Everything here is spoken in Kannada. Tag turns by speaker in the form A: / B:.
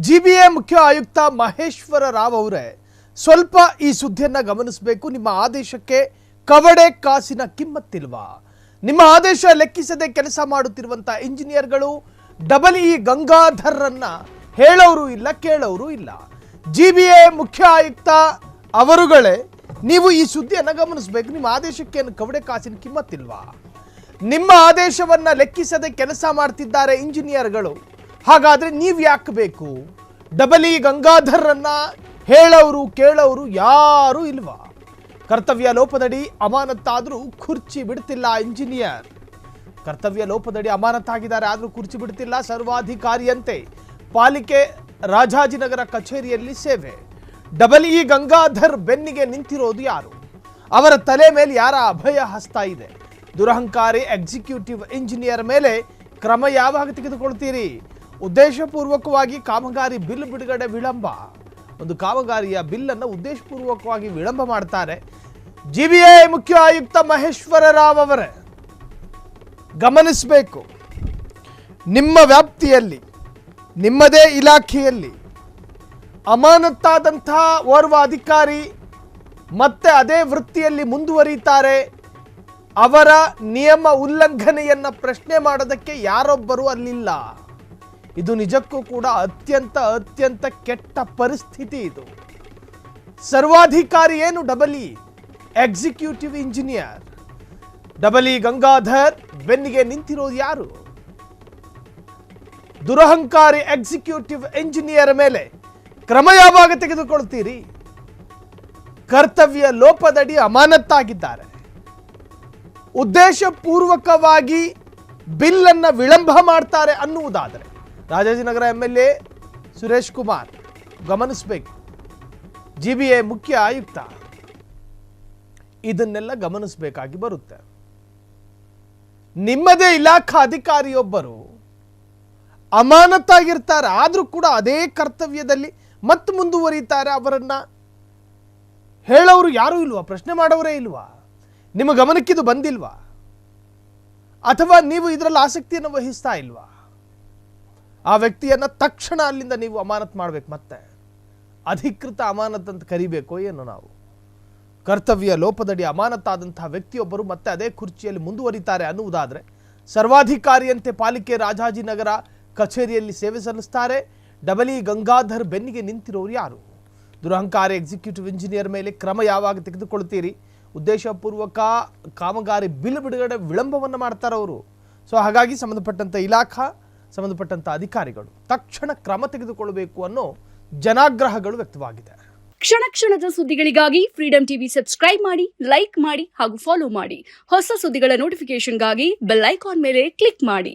A: ಜಿಬಿಎ ಮುಖ್ಯ ಆಯುಕ್ತ ಮಹೇಶ್ವರ ರಾವ್ ಅವರೇ ಸ್ವಲ್ಪ ಈ ಸುದ್ದಿಯನ್ನು ಗಮನಿಸಬೇಕು. ನಿಮ್ಮ ಆದೇಶಕ್ಕೆ ಕವಡೆ ಕಾಸಿನ ಕಿಮ್ಮತ್ತಿಲ್ವಾ? ನಿಮ್ಮ ಆದೇಶ ಲೆಕ್ಕಿಸದೆ ಕೆಲಸ ಮಾಡುತ್ತಿರುವಂತ ಇಂಜಿನಿಯರ್ಗಳು ಇ ಗಂಗಾಧರ್ರನ್ನ ಹೇಳೋರು ಇಲ್ಲ, ಕೇಳೋರು ಇಲ್ಲ. ಜಿಬಿಎ ಮುಖ್ಯ ಆಯುಕ್ತ ಅವರುಗಳೇ, ನೀವು ಈ ಸುದ್ದಿಯನ್ನು ಗಮನಿಸಬೇಕು. ನಿಮ್ಮ ಆದೇಶಕ್ಕೆ ಕವಡೆ ಕಾಸಿನ ಕಿಮ್ಮತ್ತಿಲ್ವಾ? ನಿಮ್ಮ ಆದೇಶವನ್ನ ಲೆಕ್ಕಿಸದೆ ಕೆಲಸ ಮಾಡ್ತಿದ್ದಾರೆ ಇಂಜಿನಿಯರ್ಗಳು. ಹಾಗಾದ್ರೆ ನೀವು ಯಾಕೆ ಬೇಕು? ಇ ಗಂಗಾಧರ್ರನ್ನ ಹೇಳೋರು ಕೇಳೋರು ಯಾರು ಇಲ್ವಾ? ಕರ್ತವ್ಯ ಲೋಪದಡಿ ಅಮಾನತ್ತಾದರೂ ಕುರ್ಚಿ ಬಿಡ್ತಿಲ್ಲ ಇಂಜಿನಿಯರ್. ಕರ್ತವ್ಯ ಲೋಪದಡಿ ಅಮಾನತ್ತಾಗಿದ್ದಾರೆ, ಆದರೂ ಕುರ್ಚಿ ಬಿಡ್ತಿಲ್ಲ. ಸರ್ವಾಧಿಕಾರಿಯಂತೆ ಪಾಲಿಕೆ ರಾಜಾಜಿನಗರ ಕಚೇರಿಯಲ್ಲಿ ಸೇವೆ. ಇ ಗಂಗಾಧರ್ ಬೆನ್ನಿಗೆ ನಿಂತಿರೋದು ಯಾರು? ಅವರ ತಲೆ ಮೇಲೆ ಯಾರ ಅಭಯ ಹಸ್ತ ಇದೆ? ದುರಹಂಕಾರಿ ಎಕ್ಸಿಕ್ಯೂಟಿವ್ ಇಂಜಿನಿಯರ್ ಮೇಲೆ ಕ್ರಮ ಯಾವಾಗ ತೆಗೆದುಕೊಳ್ತೀರಿ? ಉದ್ದೇಶಪೂರ್ವಕವಾಗಿ ಕಾಮಗಾರಿ ಬಿಲ್ ಬಿಡುಗಡೆ ವಿಳಂಬ. ಒಂದು ಕಾಮಗಾರಿಯ ಬಿಲ್ ಅನ್ನು ಉದ್ದೇಶಪೂರ್ವಕವಾಗಿ ವಿಳಂಬ ಮಾಡ್ತಾರೆ. ಜಿಬಿಎ ಮುಖ್ಯ ಆಯುಕ್ತ ಮಹೇಶ್ವರ ರಾವ್ ಅವರೇ, ಗಮನಿಸಬೇಕು. ನಿಮ್ಮ ವ್ಯಾಪ್ತಿಯಲ್ಲಿ, ನಿಮ್ಮದೇ ಇಲಾಖೆಯಲ್ಲಿ ಅಮಾನತ್ತಾದಂತಹ ಓರ್ವ ಅಧಿಕಾರಿ ಮತ್ತೆ ಅದೇ ವೃತ್ತಿಯಲ್ಲಿ ಮುಂದುವರಿತಾರೆ. ಅವರ ನಿಯಮ ಉಲ್ಲಂಘನೆಯನ್ನ ಪ್ರಶ್ನೆ ಮಾಡೋದಕ್ಕೆ ಯಾರೊಬ್ಬರು ಅಲ್ಲಿಲ್ಲ. ಇದು ನಿಜಕ್ಕೂ ಕೂಡ ಅತ್ಯಂತ ಕೆಟ್ಟ ಪರಿಸ್ಥಿತಿ. ಇದು ಸರ್ವಾಧಿಕಾರಿ ಏನು E executive engineer E Gangadhar ಬೆನ್ನಿಗೆ ನಿಂತಿರೋದು ಯಾರು? ದುರಹಂಕಾರಿ ಎಕ್ಸಿಕ್ಯೂಟಿವ್ ಇಂಜಿನಿಯರ್ ಮೇಲೆ ಕ್ರಮ ಯಾವಾಗ ತೆಗೆದುಕೊಳ್ತೀರಿ? ಕರ್ತವ್ಯ ಲೋಪದಡಿ ಅಮಾನತ್ತಾಗಿದ್ದಾರೆ. ಉದ್ದೇಶಪೂರ್ವಕವಾಗಿ ಬಿಲ್ ಅನ್ನ ವಿಳಂಬ ಮಾಡ್ತಾರೆ ಅನ್ನುವುದಾದರೆ ರಾಜಾಜಿನಗರ MLA ಸುರೇಶ್ ಕುಮಾರ್ ಗಮನಿಸಬೇಕು. ಜಿಬಿಎ ಮುಖ್ಯ ಆಯುಕ್ತ ಇದನ್ನೆಲ್ಲ ಗಮನಿಸಬೇಕಾಗಿ ಬರುತ್ತೆ. ನಿಮ್ಮದೇ ಇಲಾಖಾ ಅಧಿಕಾರಿಯೊಬ್ಬರು ಅಮಾನತ್ತಾಗಿರ್ತಾರೆ, ಆದರೂ ಕೂಡ ಅದೇ ಕರ್ತವ್ಯದಲ್ಲಿ ಮತ್ತೆ ಮುಂದುವರಿತಾರೆ. ಅವರನ್ನ ಹೇಳೋರು ಯಾರೂ ಇಲ್ವಾ? ಪ್ರಶ್ನೆ ಮಾಡೋರೇ ಇಲ್ವಾ? ನಿಮ್ಮ ಗಮನಕ್ಕಿದು ಬಂದಿಲ್ವಾ? ಅಥವಾ ನೀವು ಇದರಲ್ಲಿ ಆಸಕ್ತಿಯನ್ನು ವಹಿಸ್ತಾ ಇಲ್ವಾ? ಆ ವ್ಯಕ್ತಿಯನ್ನ ತಕ್ಷಣ ಅಲ್ಲಿಂದ ನೀವು ಅಮಾನತ್ ಮಾಡಬೇಕು. ಮತ್ತೆ ಅಧಿಕೃತ ಅಮಾನತ್ ಅಂತ ಕರಿಬೇಕು ಏನು? ನಾವು ಕರ್ತವ್ಯ ಲೋಪದಡಿ ಅಮಾನತ್ತಾದಂತಹ ವ್ಯಕ್ತಿಯೊಬ್ಬರು ಮತ್ತೆ ಅದೇ ಕುರ್ಚಿಯಲ್ಲಿ ಮುಂದುವರಿತಾರೆ ಅನ್ನುವುದಾದರೆ ಸರ್ವಾಧಿಕಾರಿಯಂತೆ ಪಾಲಿಕೆ ರಾಜಾಜಿನಗರ ಕಚೇರಿಯಲ್ಲಿ ಸೇವೆ ಸಲ್ಲಿಸ್ತಾರೆ. ಇ ಗಂಗಾಧರ್ ಬೆನ್ನಿಗೆ ನಿಂತಿರೋರು ಯಾರು? ದುರಹಂಕಾರಿ ಎಕ್ಸಿಕ್ಯೂಟಿವ್ ಇಂಜಿನಿಯರ್ ಮೇಲೆ ಕ್ರಮ ಯಾವಾಗ ತೆಗೆದುಕೊಳ್ತೀರಿ? ಉದ್ದೇಶಪೂರ್ವಕ ಕಾಮಗಾರಿ ಬಿಲ್ ಬಿಡುಗಡೆ ವಿಳಂಬವನ್ನು ಮಾಡ್ತಾರೆ ಅವರು. ಸೊ ಹಾಗಾಗಿ ಸಂಬಂಧಪಟ್ಟಂಥ ಇಲಾಖಾ, ಸಂಬಂಧಪಟ್ಟಂಥ ಅಧಿಕಾರಿಗಳು ತಕ್ಷಣ ಕ್ರಮ ತೆಗೆದುಕೊಳ್ಳಬೇಕು ಅನ್ನೋ ಜನಾಗ್ರಹಗಳು ವ್ಯಕ್ತವಾಗಿದೆ.
B: ಕ್ಷಣ ಕ್ಷಣದ ಸುದ್ದಿಗಳಿಗಾಗಿ ಫ್ರೀಡಂ ಟಿವಿ ಸಬ್ಸ್ಕ್ರೈಬ್ ಮಾಡಿ, ಲೈಕ್ ಮಾಡಿ ಹಾಗೂ ಫಾಲೋ ಮಾಡಿ. ಹೊಸ ಸುದ್ದಿಗಳ ನೋಟಿಫಿಕೇಶನ್ಗಾಗಿ ಬೆಲ್ ಐಕಾನ್ ಮೇಲೆ ಕ್ಲಿಕ್ ಮಾಡಿ.